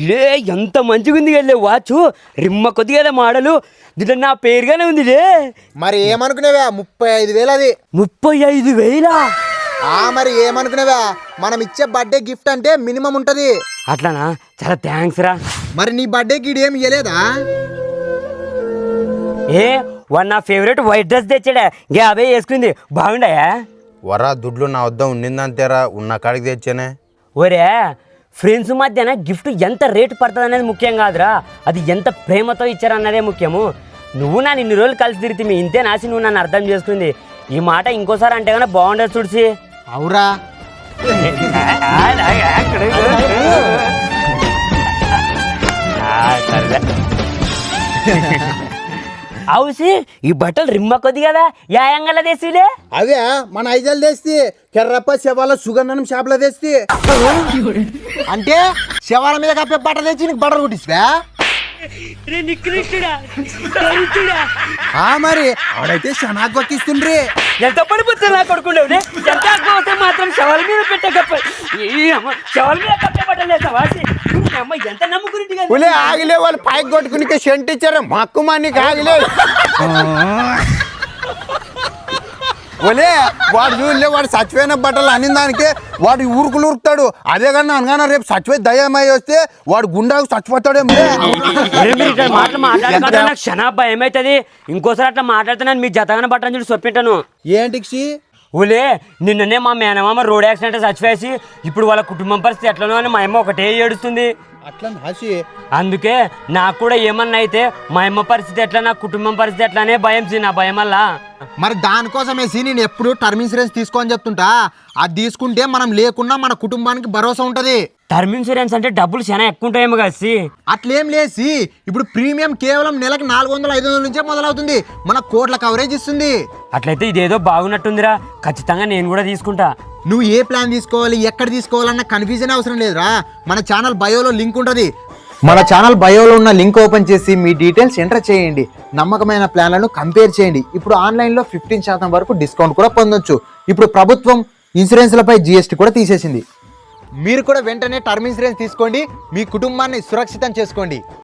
లే ఎంత మంచిగా ఉంది కదా వాచ్, రిమ్మ కొద్దిగా మోడలు, దీంట్లో నా పేరుగానే ఉంది లే. మరి ఏమనుకునేవా 35,000 అది. 35,000? మరి ఏమనుకునేవా, మనం ఇచ్చే బర్త్డే గిఫ్ట్ అంటే మినిమం ఉంటది. అట్లానా? చాలా థ్యాంక్స్ రా. మరి నీ బర్త్డేకి ఇదేం ఇయ్యలేదా? ఏ వాడు నా ఫేవరెట్ వైట్ డ్రెస్ తెచ్చాడా, ఇంకా అవే వేసుకుంది, బాగుండాయా? వరా దుడ్లు నా వద్ద ఉండిందంతేరా, ఉన్న కాడికి తెచ్చానే. ఒరే ఫ్రెండ్స్ మధ్యన గిఫ్ట్ ఎంత రేటు పడుతుంది అనేది ముఖ్యం కాదురా, అది ఎంత ప్రేమతో ఇచ్చారన్నదే ముఖ్యము. నువ్వు నన్ను ఇన్ని రోజులు కలిసి తిరిగి మీ ఇంతే నాసి నువ్వు నన్ను అర్థం చేసుకుంది. ఈ మాట ఇంకోసారి అంటే కన్నా బాగుండదు చూసి. అవురా అవుసి ఈ బట్టలు రిమ్మ కొద్ది కదా, యాయంగల దేశీలే. అదే మన ఐజాలు తెస్తే కెర్రప్ప శవాల సుగంధనం షాప్లో తెస్తే అంటే శవాల మీద కప్పే బట్ట తెచ్చి నీకు బట్టలు కుట్టిస్తా. మరి ఆడైతే శనా కొక్కిస్తుండ్రి. ఎంత పడిపోతే నా కొడుకుండేవి, ఎంత అగ్గువస్తే మాత్రం శవాల మీద పెట్టే కప్ప, శవాల మీద కప్పే బట్టలేదు వాసి. అమ్మ ఎంత నమ్ముకుని ఆగిలే, వాళ్ళు పైకి కొట్టుకుని సెంట్ ఇచ్చారు మక్కు మనకి ఆగిలే. ఒలే వాడు చూడలే, వాడు చచ్చిపోయిన బట్టలు అన్ని దానికి వాడు ఊరుకులు ఉరుకుతాడు. అదే కన్నా అనగానే రేపు చచ్చిపోయి దయ్యమై వస్తే వాడు గుండాకు చచ్చిపోతాడేమో. మాటలు మాట్లాడుకుంటా నాకు క్షణా భయం అవుతుంది. ఇంకోసారి అట్లా మాట్లాడుతున్నాను మీ జతగానే బట్టని చూసి చొప్పింటాను. ఏంటి ఊలే నిన్ననే మా మేనమామ రోడ్ యాక్సిడెంట్ చచ్చిపోయేసి ఇప్పుడు వాళ్ళ కుటుంబం పరిస్థితి ఎట్లనో అని మా అమ్మ ఒకటే ఏడుస్తుంది. అట్లా నాసి అందుకే నాకు కూడా ఏమన్నా అయితే మా అమ్మ పరిస్థితి ఎట్లా, నా కుటుంబం పరిస్థితి ఎట్లానే భయం నా భయం వల్ల. మరి దానికోసమేసి నేను ఎప్పుడు టర్మ్ ఇన్సూరెన్స్ తీసుకోని చెప్తుంటా. అది తీసుకుంటే మనం లేకున్నా మన కుటుంబానికి భరోసా ఉంటది. టర్మ్ ఇన్సూరెన్స్ అంటే డబ్బులు చాలా ఎక్కువ ఉంటాయేమో కదా. అట్లేం లేసి ఇప్పుడు ప్రీమియం కేవలం నెలకు 400-500 నుంచే మొదలవుతుంది. మన కోట్ల కవరేజ్ ఇస్తుంది. అట్లయితే ఇదేదో బాగున్నట్టుందిరా, ఖచ్చితంగా నేను కూడా తీసుకుంటా. నువ్వు ఏ ప్లాన్ తీసుకోవాలి, ఎక్కడ తీసుకోవాలన్న కన్ఫ్యూజన్ అవసరం లేదురా. మన ఛానల్ బయోలో లింక్ ఉంటుంది. మన ఛానల్ బయోలో ఉన్న లింక్ ఓపెన్ చేసి మీ డీటెయిల్స్ ఎంటర్ చేయండి. నమ్మకమైన ప్లాన్లను కంపేర్ చేయండి. ఇప్పుడు ఆన్లైన్లో 15% వరకు డిస్కౌంట్ కూడా పొందొచ్చు. ఇప్పుడు ప్రభుత్వం ఇన్సూరెన్స్లపై GST కూడా తీసేసింది. మీరు కూడా వెంటనే టర్మ్ ఇన్సూరెన్స్ తీసుకోండి, మీ కుటుంబాన్ని సురక్షితం చేసుకోండి.